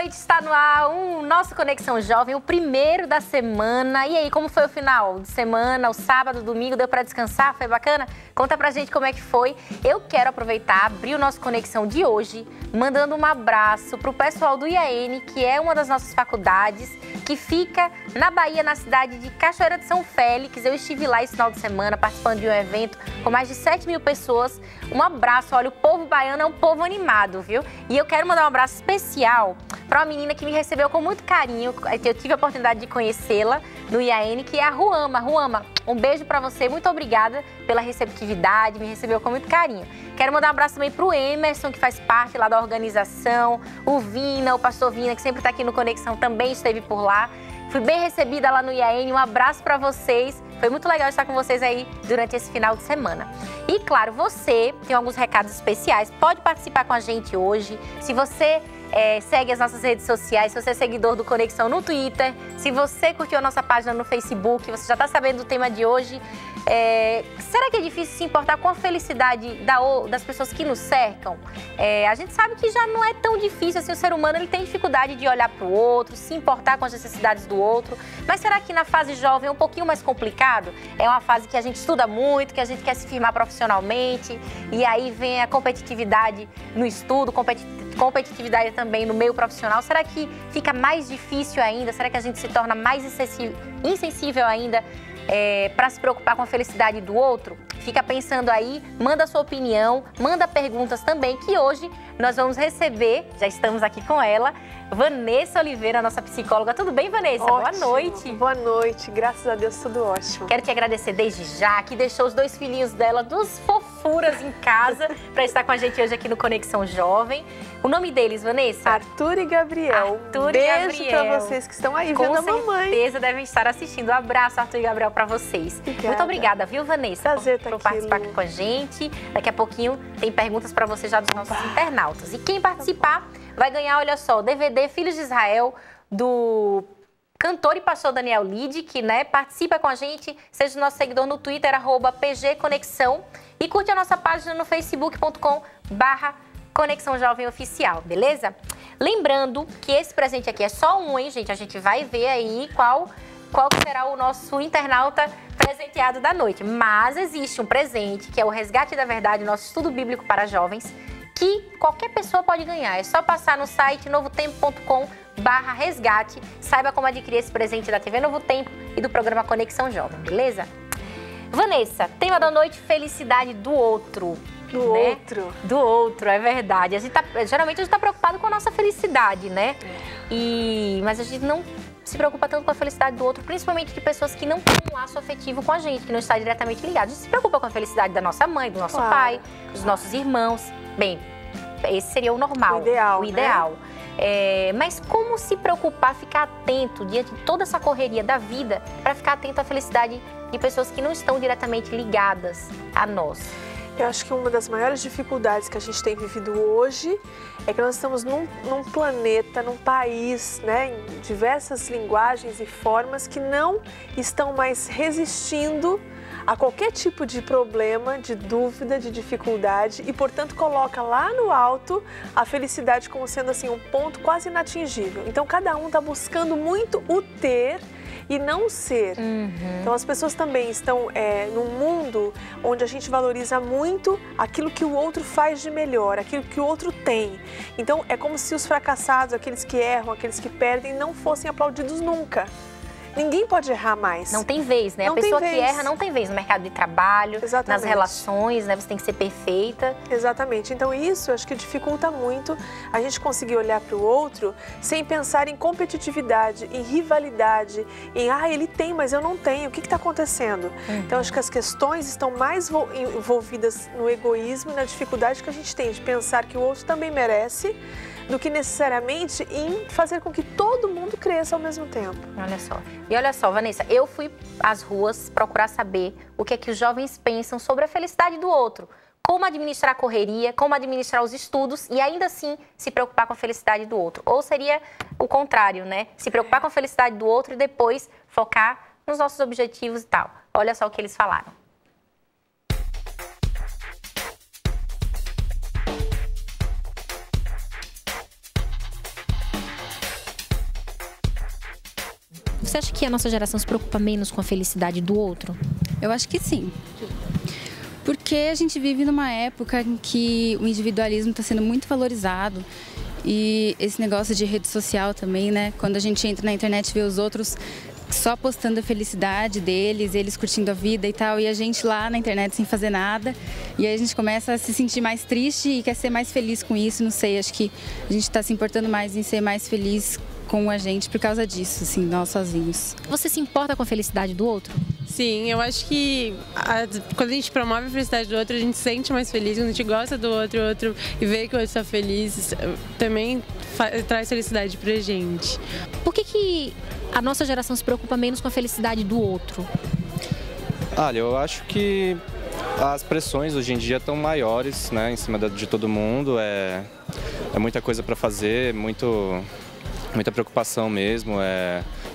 noite, está no ar o nosso Conexão Jovem, o primeiro da semana. E aí, como foi o final de semana, o sábado, o domingo, deu para descansar? Foi bacana? Conta pra gente como é que foi. Eu quero aproveitar, abrir o nosso Conexão de hoje, mandando um abraço pro pessoal do IAN, que é uma das nossas faculdades, que fica na Bahia, na cidade de Cachoeira de São Félix. Eu estive lá esse final de semana, participando de um evento com mais de 7 mil pessoas. Um abraço, olha, o povo baiano é um povo animado, viu? E eu quero mandar um abraço especial para uma menina que me recebeu com muito carinho. Eu tive a oportunidade de conhecê-la no IAN, que é a Ruama. Ruama, um beijo para você, muito obrigada pela receptividade, me recebeu com muito carinho. Quero mandar um abraço também para o Emerson, que faz parte lá da organização, o Vina, o pastor Vina, que sempre está aqui no Conexão, também esteve por lá. Fui bem recebida lá no IAN, um abraço para vocês. Foi muito legal estar com vocês aí durante esse final de semana. E claro, você tem alguns recados especiais, pode participar com a gente hoje. Se você segue as nossas redes sociais, se você é seguidor do Conexão no Twitter, se você curtiu a nossa página no Facebook, você já está sabendo do tema de hoje. Será que é difícil se importar com a felicidade das pessoas que nos cercam? A gente sabe que já não é tão difícil, assim, o ser humano ele tem dificuldade de olhar para o outro, se importar com as necessidades do outro. Mas será que na fase jovem é um pouquinho mais complicado? É uma fase que a gente estuda muito, que a gente quer se firmar profissionalmente, e aí vem a competitividade no estudo, competitividade também no meio profissional. Será que fica mais difícil ainda? Será que a gente se torna mais insensível ainda para se preocupar com a felicidade do outro? Fica pensando aí, manda sua opinião, manda perguntas também, que hoje nós vamos receber, já estamos aqui com ela, Vanessa Oliveira, nossa psicóloga. Tudo bem, Vanessa? Ótimo. Boa noite. Boa noite, graças a Deus, tudo ótimo. Quero te agradecer desde já, que deixou os 2 filhinhos dela, 2 fofuras em casa, para estar com a gente hoje aqui no Conexão Jovem. O nome deles, Vanessa? Arthur e Gabriel. Arthur Beijo e Gabriel. para vocês que estão aí vendo a mamãe. Com certeza devem estar assistindo. Um abraço, Arthur e Gabriel, para vocês. Obrigada. Muito obrigada, viu, Vanessa? Prazer estar por aqui, participar Lu. aqui com a gente. Daqui a pouquinho tem perguntas para você já dos nossos internautas. E quem participar vai ganhar, olha só, o DVD Filhos de Israel, do cantor e pastor Daniel Lide, que participa com a gente. Seja nosso seguidor no Twitter, @PGConexão. E curte a nossa página no facebook.com/Conexão Jovem Oficial, beleza? Lembrando que esse presente aqui é só um, hein, gente? A gente vai ver aí qual será o nosso internauta presenteado da noite. Mas existe um presente, que é o Resgate da Verdade, nosso estudo bíblico para jovens, que qualquer pessoa pode ganhar. É só passar no site novotempo.com/resgate. Saiba como adquirir esse presente da TV Novo Tempo e do programa Conexão Jovem, beleza? Vanessa, tema da noite, felicidade do outro. Do outro, é verdade. Geralmente a gente tá preocupado com a nossa felicidade, né? Mas a gente não se preocupa tanto com a felicidade do outro, principalmente de pessoas que não têm um laço afetivo com a gente, que não está diretamente ligado. A gente se preocupa com a felicidade da nossa mãe, do nosso pai, dos nossos irmãos. Bem, esse seria o normal, o ideal. Mas como se preocupar, ficar atento diante de toda essa correria da vida, para ficar atento à felicidade de pessoas que não estão diretamente ligadas a nós? Eu acho que uma das maiores dificuldades que a gente tem vivido hoje é que nós estamos num planeta, num país, em diversas linguagens e formas que não estão mais resistindo a qualquer tipo de problema, de dúvida, de dificuldade e, portanto, coloca lá no alto a felicidade como sendo assim um ponto quase inatingível. Então, cada um está buscando muito o ter e não ser. Então as pessoas também estão num mundo onde a gente valoriza muito aquilo que o outro faz de melhor, aquilo que o outro tem. Então é como se os fracassados, aqueles que erram, aqueles que perdem, não fossem aplaudidos nunca. Ninguém pode errar mais. Não tem vez, né? A pessoa que erra não tem vez no mercado de trabalho, nas relações, né? Você tem que ser perfeita. Exatamente. Então isso eu acho que dificulta muito a gente conseguir olhar para o outro sem pensar em competitividade, em rivalidade, em ele tem, mas eu não tenho. O que está acontecendo? Então acho que as questões estão mais envolvidas no egoísmo e na dificuldade que a gente tem de pensar que o outro também merece, do que necessariamente em fazer com que todo mundo cresça ao mesmo tempo. Olha só. E olha só, Vanessa, eu fui às ruas procurar saber o que é que os jovens pensam sobre a felicidade do outro. Como administrar a correria, como administrar os estudos e ainda assim se preocupar com a felicidade do outro. Ou seria o contrário, né? Se preocupar com a felicidade do outro e depois focar nos nossos objetivos e tal. Olha só o que eles falaram. Você acha que a nossa geração se preocupa menos com a felicidade do outro? Eu acho que sim. Porque a gente vive numa época em que o individualismo está sendo muito valorizado. E esse negócio de rede social também, né? Quando a gente entra na internet e vê os outros só postando a felicidade deles, eles curtindo a vida e tal, e a gente lá na internet sem fazer nada. E aí a gente começa a se sentir mais triste e quer ser mais feliz com isso, não sei, acho que a gente está se importando mais em ser mais feliz com a gente por causa disso, assim, nós sozinhos. Você se importa com a felicidade do outro? Sim, eu acho que quando a gente promove a felicidade do outro, a gente se sente mais feliz, quando a gente gosta do outro e vê que o outro está feliz, também traz felicidade pra gente. Por que a nossa geração se preocupa menos com a felicidade do outro? Olha, eu acho que as pressões hoje em dia estão maiores, né, em cima de todo mundo, é muita coisa para fazer, muita preocupação mesmo,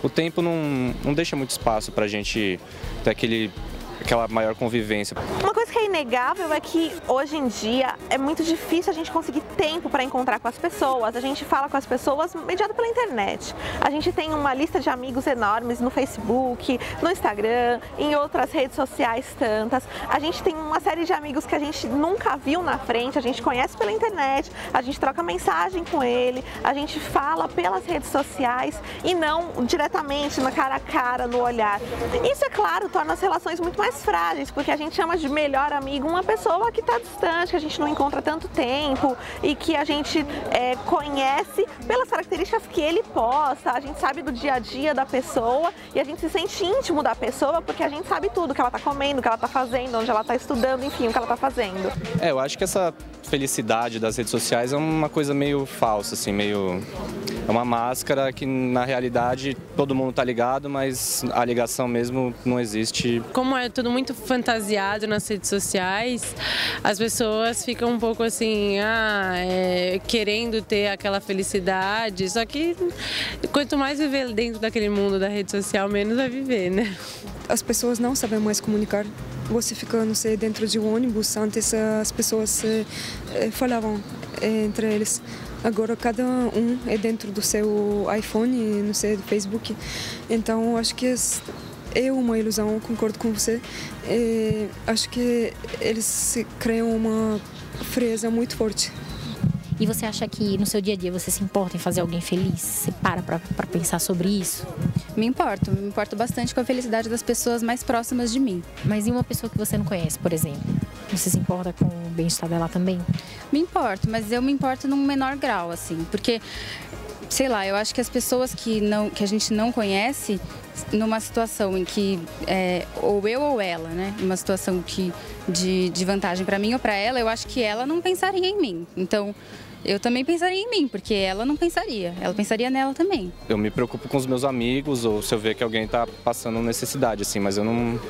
o tempo não deixa muito espaço para a gente ter aquela maior convivência. Uma coisa que é inegável é que hoje em dia é muito difícil a gente conseguir tempo para encontrar com as pessoas. A gente fala com as pessoas mediado pela internet. A gente tem uma lista de amigos enormes no Facebook, no Instagram, em outras redes sociais tantas. A gente tem uma série de amigos que a gente nunca viu na frente, a gente conhece pela internet, a gente troca mensagem com ele, a gente fala pelas redes sociais e não diretamente na cara a cara, no olhar. Isso, é claro, torna as relações muito mais frágeis, porque a gente chama de melhor amigo uma pessoa que está distante, que a gente não encontra há tanto tempo e que a gente conhece pelas características que ele posta, a gente sabe do dia a dia da pessoa e a gente se sente íntimo da pessoa porque a gente sabe tudo, o que ela está comendo, o que ela está fazendo, onde ela está estudando, enfim, o que ela está fazendo. Eu acho que essa felicidade das redes sociais é uma coisa meio falsa, assim, é uma máscara que na realidade todo mundo tá ligado, mas a ligação mesmo não existe. Como é tudo muito fantasiado nas redes sociais, as pessoas ficam um pouco assim, querendo ter aquela felicidade, só que quanto mais viver dentro daquele mundo da rede social, menos vai viver, né? As pessoas não sabem mais comunicar. Você fica, não sei, dentro de um ônibus, antes as pessoas falavam entre eles. Agora cada um é dentro do seu iPhone, não sei, do Facebook. Então acho que é uma ilusão, concordo com você. Acho que eles criam uma frieza muito forte. E você acha que no seu dia a dia você se importa em fazer alguém feliz? Você para pensar sobre isso? Me importo bastante com a felicidade das pessoas mais próximas de mim. Mas e uma pessoa que você não conhece, por exemplo? Você se importa com o bem-estar dela também? Me importo, mas eu me importo num menor grau, assim, porque, sei lá, eu acho que as pessoas que a gente não conhece, numa situação em que, ou eu ou ela, né, numa situação de vantagem para mim ou para ela, eu acho que ela não pensaria em mim. Então, eu também pensaria em mim, porque ela não pensaria. Ela pensaria nela também. Eu me preocupo com os meus amigos ou se eu ver que alguém está passando necessidade, assim, mas eu não...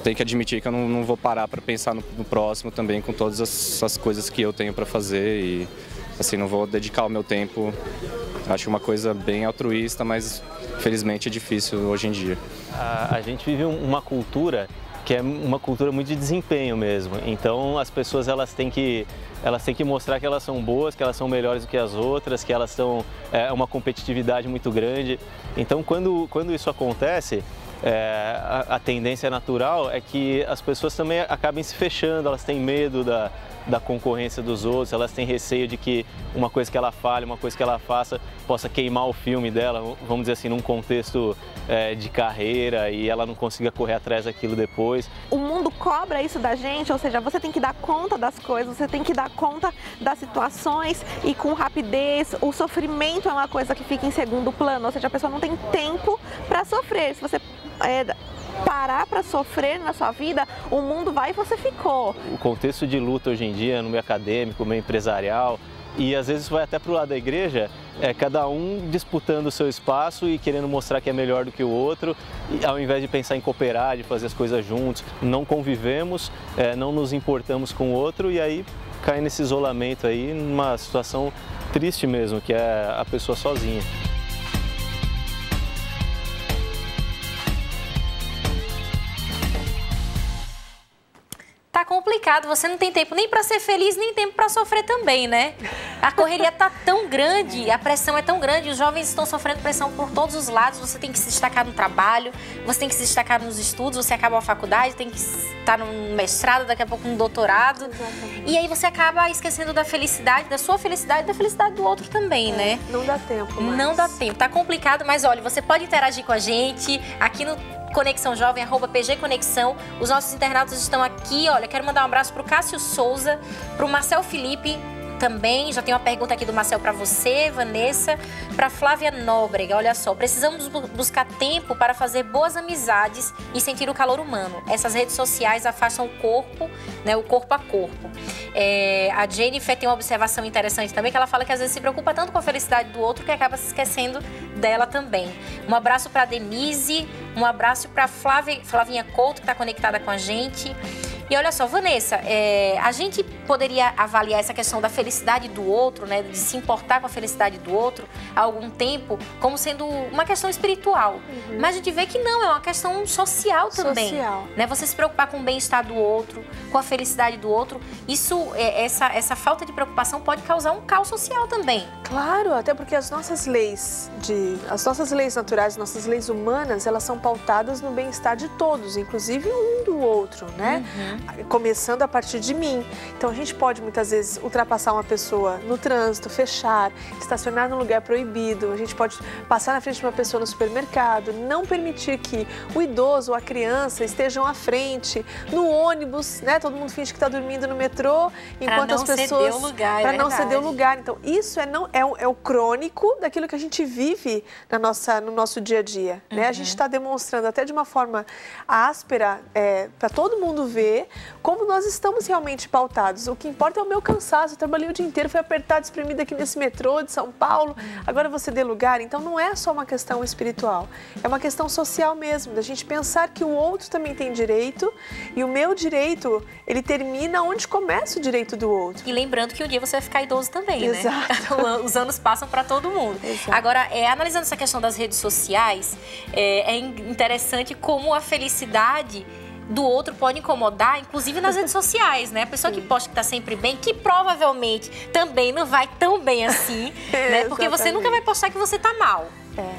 Tenho que admitir que eu não vou parar para pensar no próximo também, com todas as coisas que eu tenho para fazer e, assim, não vou dedicar o meu tempo. Acho uma coisa bem altruísta, mas felizmente é difícil hoje em dia. A gente vive uma cultura que é uma cultura muito de desempenho mesmo. Então as pessoas elas têm que mostrar que elas são boas, que elas são melhores do que as outras, que elas são uma competitividade muito grande. Então quando isso acontece, a tendência natural é que as pessoas também acabem se fechando, elas têm medo da concorrência dos outros, elas têm receio de que uma coisa que ela fale, uma coisa que ela faça, possa queimar o filme dela, vamos dizer assim, num contexto de carreira e ela não consiga correr atrás daquilo depois. O mundo cobra isso da gente, ou seja, você tem que dar conta das coisas, você tem que dar conta das situações e com rapidez. O sofrimento é uma coisa que fica em segundo plano, ou seja, a pessoa não tem tempo para sofrer. Se você parar para sofrer na sua vida, o mundo vai e você ficou. O contexto de luta hoje em dia, no meio acadêmico, no meio empresarial, e às vezes vai até para o lado da igreja, cada um disputando o seu espaço e querendo mostrar que é melhor do que o outro, e ao invés de pensar em cooperar, de fazer as coisas juntos, não convivemos, não nos importamos com o outro e aí cai nesse isolamento aí, numa situação triste mesmo, que é a pessoa sozinha. Tá complicado. complicado, você não tem tempo nem para ser feliz, nem tempo para sofrer também, né? A correria tá tão grande, a pressão é tão grande, os jovens estão sofrendo pressão por todos os lados, você tem que se destacar no trabalho, você tem que se destacar nos estudos, você acaba a faculdade, tem que estar no mestrado, daqui a pouco no doutorado. Exatamente. E aí você acaba esquecendo da felicidade, da sua felicidade e da felicidade do outro também, né? Não dá tempo mais. Não dá tempo, tá complicado, mas olha, você pode interagir com a gente aqui no Conexão Jovem, @PG Conexão. Os nossos internautas estão aqui. Olha, quero mandar um abraço pro Cássio Souza, pro Marcel Felipe também. Já tem uma pergunta aqui do Marcel para você, Vanessa. Para Flávia Nóbrega, olha só. Precisamos buscar tempo para fazer boas amizades e sentir o calor humano. Essas redes sociais afastam o corpo, né, o corpo a corpo. A Jennifer tem uma observação interessante também, que ela fala que às vezes se preocupa tanto com a felicidade do outro que acaba se esquecendo dela também. Um abraço para Denise, um abraço para Flavinha Couto, que está conectada com a gente. E olha só, Vanessa, a gente poderia avaliar essa questão da felicidade do outro, né, de se importar com a felicidade do outro há algum tempo, como sendo uma questão espiritual. Mas a gente vê que não, é uma questão social também. Né? Você se preocupar com o bem-estar do outro, com a felicidade do outro, essa falta de preocupação pode causar um caos social também. Claro, até porque as nossas leis naturais, nossas leis humanas, elas são pautadas no bem-estar de todos, inclusive um do outro, né? Começando a partir de mim. Então a gente pode muitas vezes ultrapassar uma pessoa no trânsito, fechar, estacionar num lugar proibido, a gente pode passar na frente de uma pessoa no supermercado, não permitir que o idoso ou a criança estejam à frente, no ônibus, né? Todo mundo finge que está dormindo no metrô, enquanto as pessoas... Para não ceder o lugar. Então isso é o crônico daquilo que a gente vive no nosso dia a dia, né? A gente está demonstrando até de uma forma áspera para todo mundo ver como nós estamos realmente pautados. O que importa é o meu cansaço. Eu trabalhei o dia inteiro, fui apertado, espremido aqui nesse metrô de São Paulo. Agora você dê lugar. Então não é só uma questão espiritual, é uma questão social mesmo, da gente pensar que o outro também tem direito e o meu direito, ele termina onde começa o direito do outro. E lembrando que um dia você vai ficar idoso também, Exato. né? Os anos passam para todo mundo. Exato. Agora, analisando essa questão das redes sociais, é interessante como a felicidade do outro pode incomodar, inclusive nas redes sociais, né? A pessoa que posta que tá sempre bem, que provavelmente também não vai tão bem assim, né? Porque você nunca vai postar que você tá mal.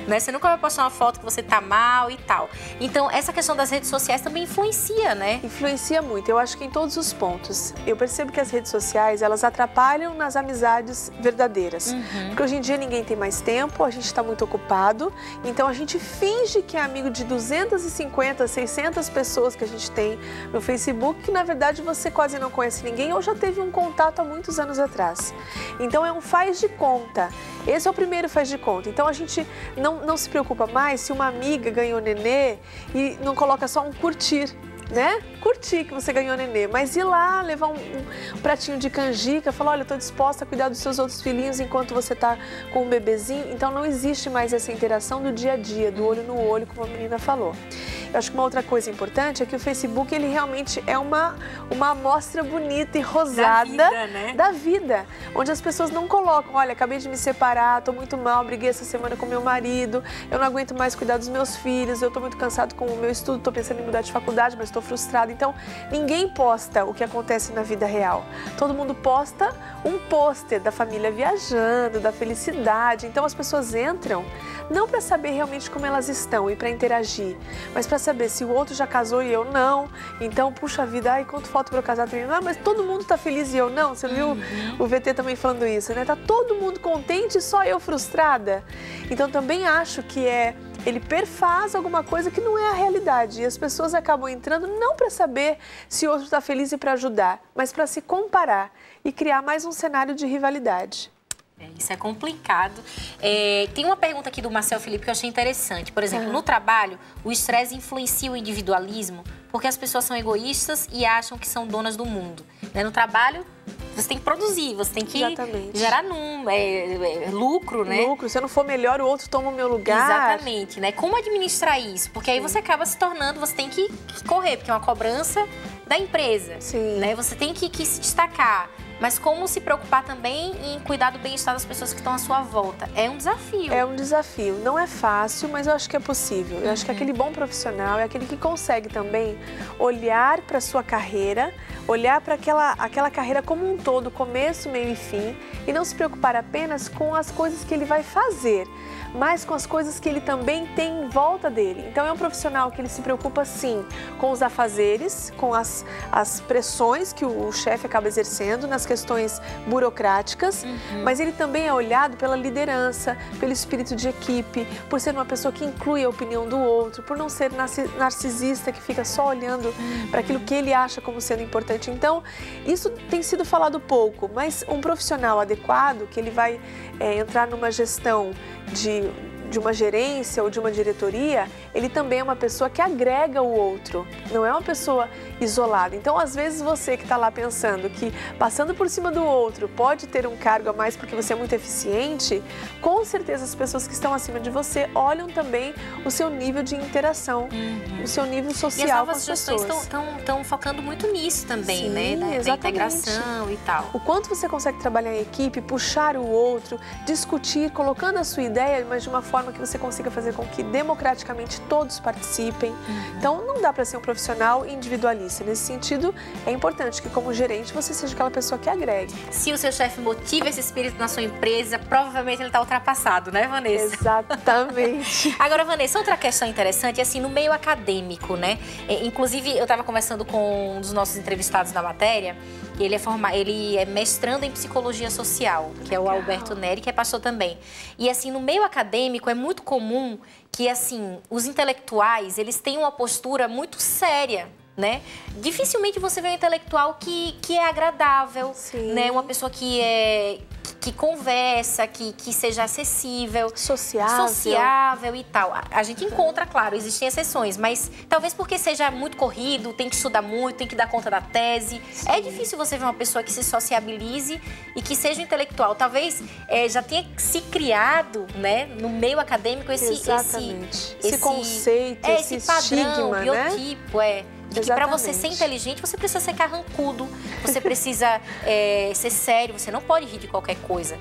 Né? Você nunca vai postar uma foto que você tá mal e tal. Então, essa questão das redes sociais também influencia, né? Influencia muito. Eu acho que em todos os pontos. Eu percebo que as redes sociais, elas atrapalham nas amizades verdadeiras. Porque hoje em dia ninguém tem mais tempo, a gente está muito ocupado. Então, a gente finge que é amigo de 250, 600 pessoas que a gente tem no Facebook, que na verdade você quase não conhece ninguém ou já teve um contato há muitos anos atrás. Então, é um faz de conta. Esse é o primeiro faz de conta. Então, a gente não se preocupa mais se uma amiga ganhou nenê e não coloca só um curtir, né? Curtir que você ganhou nenê, mas ir lá levar um pratinho de canjica, falar, olha, eu tô disposta a cuidar dos seus outros filhinhos enquanto você tá com um bebezinho. Então não existe mais essa interação do dia a dia, do olho no olho, como a menina falou. Eu acho que uma outra coisa importante é que o Facebook, ele realmente é uma amostra bonita e rosada da vida, né? Da vida, onde as pessoas não colocam, olha, acabei de me separar, tô muito mal, briguei essa semana com meu marido, eu não aguento mais cuidar dos meus filhos, eu tô muito cansado com o meu estudo, tô pensando em mudar de faculdade, mas tô frustrada. Então, ninguém posta o que acontece na vida real. Todo mundo posta um pôster da família viajando, da felicidade. Então, as pessoas entram não para saber realmente como elas estão e para interagir, mas para saber se o outro já casou e eu não. Então, puxa vida, ai, quanto falta para eu casar também. Não, mas todo mundo tá feliz e eu não. Você viu o VT também falando isso, né? Tá todo mundo contente e só eu frustrada. Então, também acho que ele perfaz alguma coisa que não é a realidade. E as pessoas acabam entrando não para saber se o outro está feliz e para ajudar, mas para se comparar e criar mais um cenário de rivalidade. Isso é complicado. Tem uma pergunta aqui do Marcel Felipe que eu achei interessante. Por exemplo, no trabalho, o estresse influencia o individualismo porque as pessoas são egoístas e acham que são donas do mundo. Né? No trabalho, você tem que produzir, você tem que gerar lucro, né? Lucro, se eu não for melhor, o outro toma o meu lugar. Exatamente, né? Como administrar isso? Porque aí você acaba se tornando, você tem que correr, porque é uma cobrança da empresa. Sim. Né? Você tem que se destacar. mas como se preocupar também em cuidar do bem-estar das pessoas que estão à sua volta. É um desafio. É um desafio. Não é fácil, mas eu acho que é possível. Eu acho que aquele bom profissional é aquele que consegue também olhar para a sua carreira, olhar para aquela carreira como um todo, começo, meio e fim, e não se preocupar apenas com as coisas que ele vai fazer, mas com as coisas que ele também tem em volta dele. Então é um profissional que ele se preocupa sim com os afazeres, com as pressões que o chefe acaba exercendo, nas questões burocráticas, mas ele também é olhado pela liderança, pelo espírito de equipe, por ser uma pessoa que inclui a opinião do outro, por não ser narcisista, que fica só olhando para aquilo que ele acha como sendo importante. Então, isso tem sido falado pouco, mas um profissional adequado, que ele vai entrar numa gestão de uma gerência ou de uma diretoria, ele também é uma pessoa que agrega o outro, não é uma pessoa isolada. Então, às vezes, você que está lá pensando que passando por cima do outro pode ter um cargo a mais porque você é muito eficiente, com certeza as pessoas que estão acima de você olham também o seu nível de interação, o seu nível social com as pessoas. E as novas gestões estão focando muito nisso também, sim, né? Da integração e tal. O quanto você consegue trabalhar em equipe, puxar o outro, discutir, colocando a sua ideia, mas de uma forma que você consiga fazer com que democraticamente todos participem. Então, não dá para ser um profissional individualista. Nesse sentido, é importante que, como gerente, você seja aquela pessoa que agregue. Se o seu chefe motiva esse espírito na sua empresa, provavelmente ele está ultrapassado, né, Vanessa? Exatamente. Agora, Vanessa, outra questão interessante é assim, no meio acadêmico, né? Inclusive, eu estava conversando com um dos nossos entrevistados da matéria, ele é mestrando em psicologia social, que é o Alberto Neri, que é pastor também. E assim, no meio acadêmico é muito comum que assim, os intelectuais, eles têm uma postura muito séria, né? Dificilmente você vê um intelectual que é agradável, né? Uma pessoa que conversa, que seja acessível, sociável e tal. A gente encontra, claro, existem exceções, mas talvez porque seja muito corrido, tem que estudar muito, tem que dar conta da tese. Sim. É difícil você ver uma pessoa que se sociabilize e que seja intelectual. Talvez já tenha se criado, né, no meio acadêmico esse conceito, esse padrão, biotipo, de que para você ser inteligente, você precisa ser carrancudo, você precisa ser sério, você não pode rir de qualquer coisa.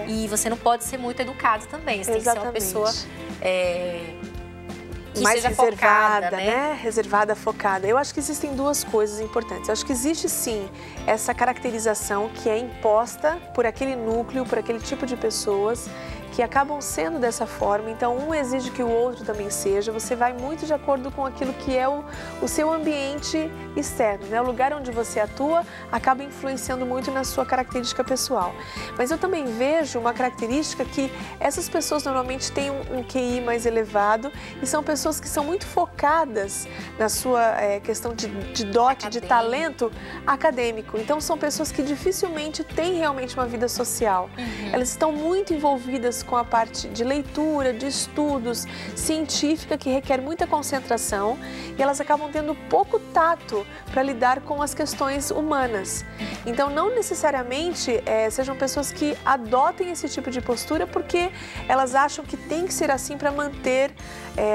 E você não pode ser muito educado também, você tem que ser uma pessoa que mais seja reservada, focada, né? Reservada, focada. Eu acho que existem duas coisas importantes. Eu acho que existe sim essa caracterização que é imposta por aquele núcleo, por aquele tipo de pessoas que acabam sendo dessa forma, então um exige que o outro também seja, você vai muito de acordo com aquilo que é o seu ambiente externo, né? O lugar onde você atua acaba influenciando muito na sua característica pessoal. Mas eu também vejo uma característica que essas pessoas normalmente têm um QI mais elevado e são pessoas que são muito focadas na sua questão de dote, de talento acadêmico. Então são pessoas que dificilmente têm realmente uma vida social. Elas estão muito envolvidas com a parte de leitura, de estudos, científica, que requer muita concentração, e elas acabam tendo pouco tato para lidar com as questões humanas. Então, não necessariamente sejam pessoas que adotem esse tipo de postura porque elas acham que tem que ser assim para manter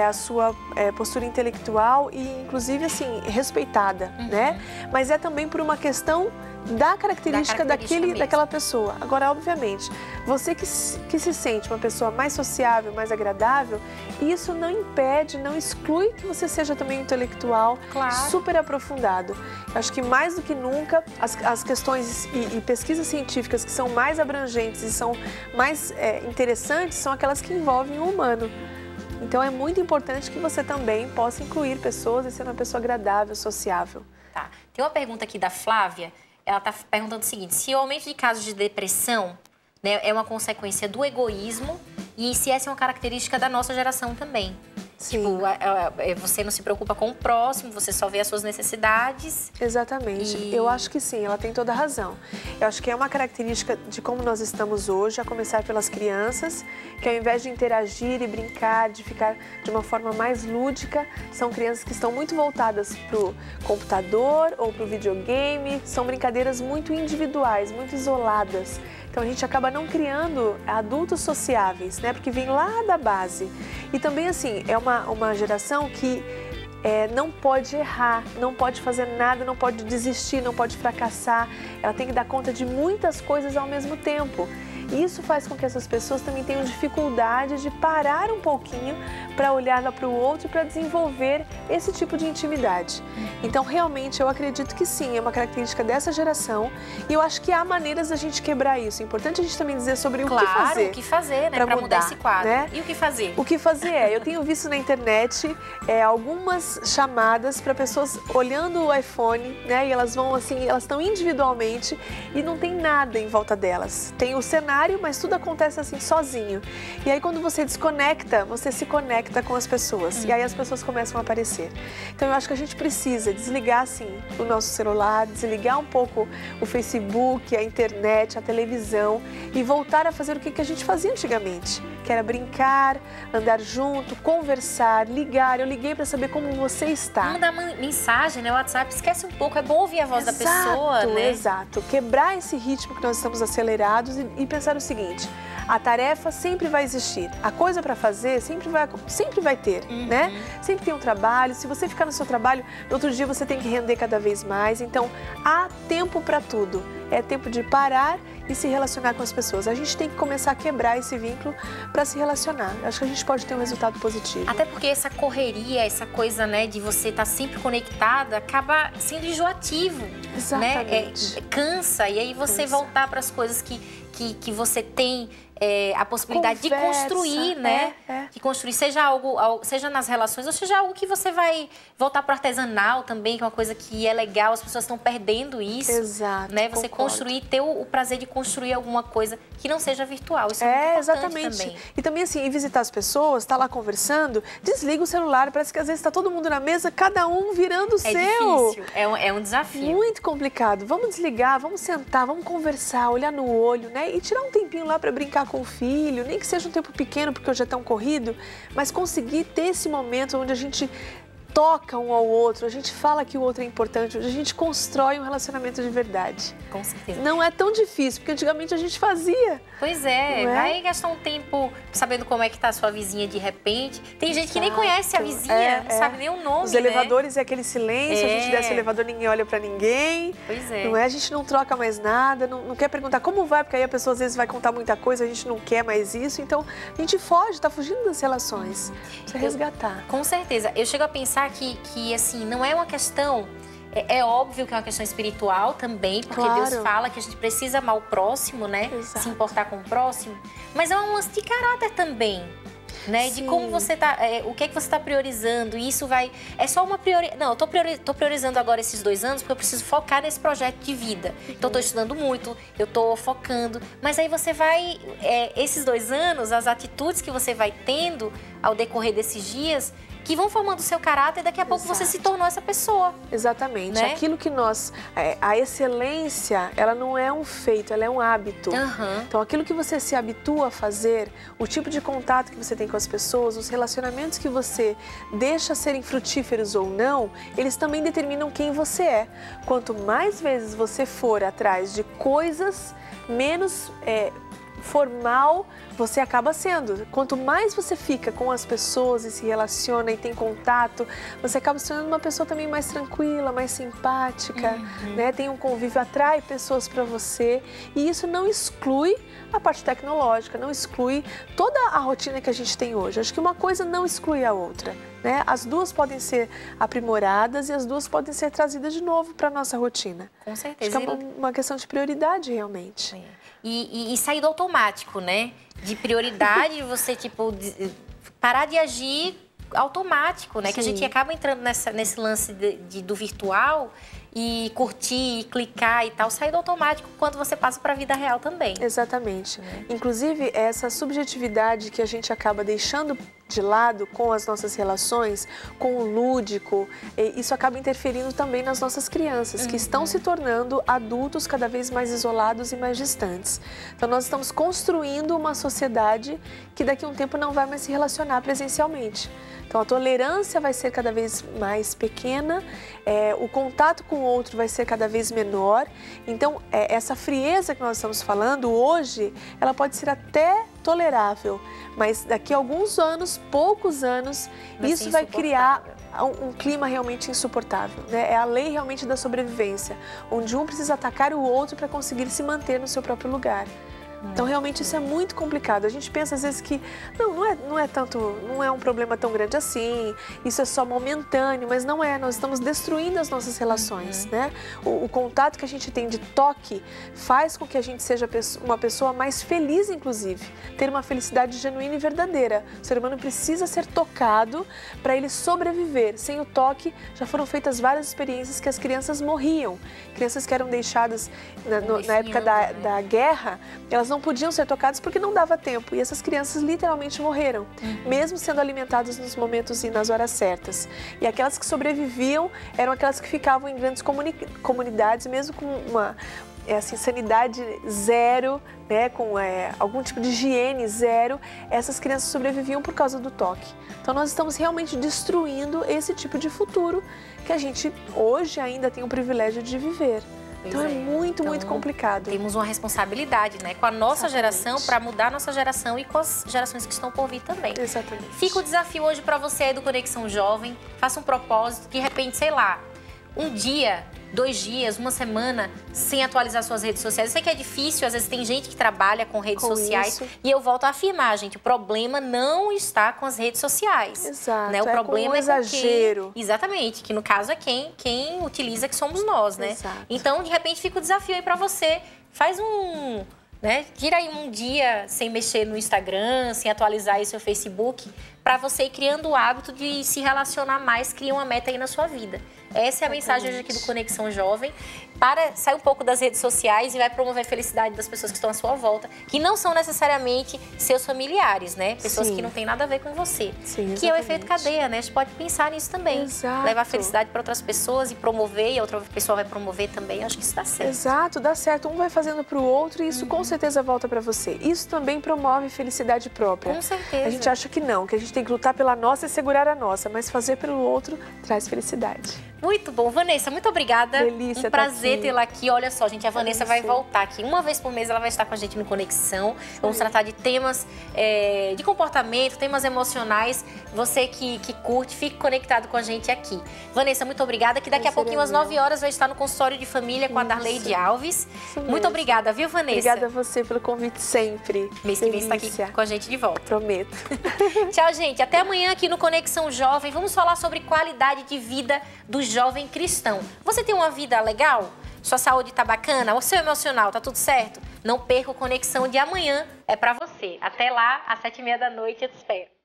a sua postura intelectual e, inclusive, assim, respeitada, né? Mas é também por uma questão da característica daquela pessoa. Agora, obviamente, você que se sente uma pessoa mais sociável, mais agradável, isso não impede, não exclui que você seja também intelectual, super aprofundado. Eu acho que mais do que nunca, as questões e pesquisas científicas que são mais abrangentes e são mais interessantes são aquelas que envolvem o humano. Então, é muito importante que você também possa incluir pessoas e ser uma pessoa agradável, sociável. Tá. Tem uma pergunta aqui da Flávia. Ela está perguntando o seguinte: se o aumento de casos de depressão, né, é uma consequência do egoísmo e se essa é uma característica da nossa geração também. Sim. Tipo, você não se preocupa com o próximo, você só vê as suas necessidades. Exatamente. Eu acho que sim, ela tem toda a razão. Eu acho que é uma característica de como nós estamos hoje, a começar pelas crianças, que ao invés de interagir e brincar, de ficar de uma forma mais lúdica, são crianças que estão muito voltadas para o computador ou para o videogame, são brincadeiras muito individuais, muito isoladas. Então, a gente acaba não criando adultos sociáveis, né? Porque vem lá da base. E também, assim, é uma geração que não pode errar, não pode fazer nada, não pode desistir, não pode fracassar. Ela tem que dar conta de muitas coisas ao mesmo tempo. E isso faz com que essas pessoas também tenham dificuldade de parar um pouquinho para olhar lá para o outro e para desenvolver esse tipo de intimidade. Então, realmente, eu acredito que sim, é uma característica dessa geração e eu acho que há maneiras da gente quebrar isso. É importante a gente também dizer sobre o que fazer. Claro, o que fazer, né, para mudar esse quadro. Né? E o que fazer? O que fazer eu tenho visto na internet algumas chamadas para pessoas olhando o iPhone, né, e elas vão assim, elas estão individualmente e não tem nada em volta delas. Tem o cenário, mas tudo acontece assim sozinho. E aí quando você desconecta, você se conecta com as pessoas. E aí as pessoas começam a aparecer. Então eu acho que a gente precisa desligar assim o nosso celular, desligar um pouco o Facebook, a internet, a televisão e voltar a fazer o que a gente fazia antigamente, que era brincar, andar junto, conversar, ligar. Eu liguei para saber como você está. Mandar mensagem, né? O WhatsApp, esquece um pouco, é bom ouvir a voz da pessoa, né? Exato, quebrar esse ritmo que nós estamos acelerados e pensar o seguinte: a tarefa sempre vai existir, a coisa para fazer sempre vai ter, né? Sempre tem um trabalho, se você ficar no seu trabalho, no outro dia você tem que render cada vez mais, então há tempo para tudo, é tempo de parar e se relacionar com as pessoas. A gente tem que começar a quebrar esse vínculo para se relacionar. Acho que a gente pode ter um resultado positivo. Até porque essa correria, essa coisa, né, de você estar sempre conectada, acaba sendo enjoativo. Exatamente. Né? Cansa, e aí você voltar para as coisas que você tem a possibilidade de construir, né? De construir, seja nas relações, ou seja algo que você vai voltar para o artesanal também, que é uma coisa que é legal, as pessoas estão perdendo isso. Exato. Né? Você construir, ter o prazer de construir alguma coisa que não seja virtual. Isso é muito importante exatamente. Também. E também assim, ir visitar as pessoas, estar lá conversando, desliga o celular, parece que às vezes está todo mundo na mesa, cada um virando o seu. Difícil, é um desafio. Muito complicado. Vamos desligar, vamos sentar, vamos conversar, olhar no olho, né? E tirar um tempinho lá para brincar com o filho, nem que seja um tempo pequeno, porque hoje é tão corrido, mas conseguir ter esse momento onde a gente toca um ao outro, a gente fala que o outro é importante, onde a gente constrói um relacionamento de verdade. Com certeza. Não é tão difícil, porque antigamente a gente fazia. Pois é, vai gastar um tempo sabendo como é que tá a sua vizinha de repente. Tem gente que nem conhece a vizinha, não sabe nem o nome, Os elevadores é aquele silêncio, a gente desce o elevador, ninguém olha pra ninguém. Pois é. Não é? A gente não troca mais nada, não quer perguntar como vai, porque aí a pessoa às vezes vai contar muita coisa, a gente não quer mais isso, então a gente foge, tá fugindo das relações. Precisa resgatar. Com certeza. Eu chego a pensar que assim, não é uma questão... É óbvio que é uma questão espiritual também, porque Deus fala que a gente precisa amar o próximo, né? Exato. Se importar com o próximo. Mas é um lance de caráter também, né? Sim. De como você tá... o que é que você está priorizando. E isso vai... É só uma prioridade... Não, eu tô priorizando agora esses 2 anos porque eu preciso focar nesse projeto de vida. Então, eu tô estudando muito, eu tô focando. Mas aí você vai... esses 2 anos, as atitudes que você vai tendo ao decorrer desses dias... que vão formando o seu caráter e daqui a pouco você se tornou essa pessoa. Exatamente. Né? Aquilo que nós... a excelência, ela não é um feito, ela é um hábito. Então, aquilo que você se habitua a fazer, o tipo de contato que você tem com as pessoas, os relacionamentos que você deixa serem frutíferos ou não, eles também determinam quem você é. Quanto mais vezes você for atrás de coisas, menos... formal você acaba sendo. Quanto mais você fica com as pessoas e se relaciona e tem contato, você acaba se tornando uma pessoa também mais tranquila, mais simpática, né? Tem um convívio, atrai pessoas para você e isso não exclui a parte tecnológica, não exclui toda a rotina que a gente tem hoje. Acho que uma coisa não exclui a outra, né? As duas podem ser aprimoradas e as duas podem ser trazidas de novo para a nossa rotina. Com certeza. Acho que é uma questão de prioridade, realmente. E sair do automático, né? De prioridade, você, tipo, parar de agir automático, né? Sim. Que a gente acaba entrando nesse lance do virtual e curtir, e clicar e tal, sair do automático quando você passa para a vida real também. Exatamente. Inclusive, essa subjetividade que a gente acaba deixando de lado com as nossas relações, com o lúdico, isso acaba interferindo também nas nossas crianças, que estão se tornando adultos cada vez mais isolados e mais distantes. Então, nós estamos construindo uma sociedade que daqui a um tempo não vai mais se relacionar presencialmente. Então, a tolerância vai ser cada vez mais pequena, o contato com o outro vai ser cada vez menor. Então, essa frieza que nós estamos falando hoje, ela pode ser até tolerável, mas daqui a alguns anos, poucos anos, isso vai criar um clima realmente insuportável, né? É a lei realmente da sobrevivência, onde um precisa atacar o outro para conseguir se manter no seu próprio lugar. Então, realmente, isso é muito complicado. A gente pensa, às vezes, que não é um problema tão grande assim, isso é só momentâneo, mas não é. Nós estamos destruindo as nossas relações, né? O contato que a gente tem de toque faz com que a gente seja uma pessoa mais feliz, inclusive. Ter uma felicidade genuína e verdadeira. O ser humano precisa ser tocado para ele sobreviver. Sem o toque, já foram feitas várias experiências que as crianças morriam. Crianças que eram deixadas na época da guerra, elas não podiam ser tocadas porque não dava tempo. E essas crianças literalmente morreram, mesmo sendo alimentadas nos momentos e nas horas certas. E aquelas que sobreviviam eram aquelas que ficavam em grandes comunidades, mesmo com uma sanidade zero, né, com algum tipo de higiene zero, essas crianças sobreviviam por causa do toque. Então nós estamos realmente destruindo esse tipo de futuro que a gente hoje ainda tem o privilégio de viver. Então é muito complicado. Temos uma responsabilidade, né, com a nossa geração para mudar a nossa geração e com as gerações que estão por vir também. Exatamente. Fica o desafio hoje para você aí do Conexão Jovem. Faça um propósito, de repente, sei lá, um dia, 2 dias, uma semana sem atualizar suas redes sociais. Eu sei que é difícil, às vezes tem gente que trabalha com redes sociais. E eu volto a afirmar, gente, o problema não está com as redes sociais. Exato, né? O problema com exagero. Exatamente, que no caso é quem utiliza, que somos nós, né? Exato. Então, de repente, fica o desafio aí para você. Faz tira aí um dia sem mexer no Instagram, sem atualizar aí seu Facebook, para você ir criando o hábito de se relacionar mais, cria uma meta aí na sua vida. Essa é a mensagem hoje aqui do Conexão Jovem. Sai um pouco das redes sociais e vai promover a felicidade das pessoas que estão à sua volta, que não são necessariamente seus familiares, né? Pessoas que não têm nada a ver com você. Sim, que é o efeito cadeia, né? A gente pode pensar nisso também. Exato. Levar felicidade para outras pessoas e promover, e a outra pessoa vai promover também. Acho que isso dá certo. Exato, dá certo. Um vai fazendo para o outro e isso com certeza volta para você. Isso também promove felicidade própria. Com certeza. A gente acha que não, que a gente tem que lutar pela nossa e segurar a nossa, mas fazer pelo outro traz felicidade. Muito bom. Vanessa, muito obrigada. Delícia, um prazer tê-la aqui. Olha só, gente, a Vanessa vai voltar aqui. Uma vez por mês ela vai estar com a gente no Conexão. Vamos tratar de temas de comportamento, temas emocionais. Você que curte, fique conectado com a gente aqui. Vanessa, muito obrigada. Que daqui a pouquinho, às 9 horas, vai estar no consultório de família com a Darleide Alves. Muito obrigada, viu, Vanessa? Obrigada a você pelo convite sempre. Mês que vem está aqui com a gente de volta. Prometo. Tchau, gente. Até amanhã aqui no Conexão Jovem. Vamos falar sobre qualidade de vida do jovem cristão. Você tem uma vida legal? Sua saúde tá bacana? O seu emocional tá tudo certo? Não perca o Conexão de amanhã. É pra você. Até lá, às 7h30 da noite, eu te espero.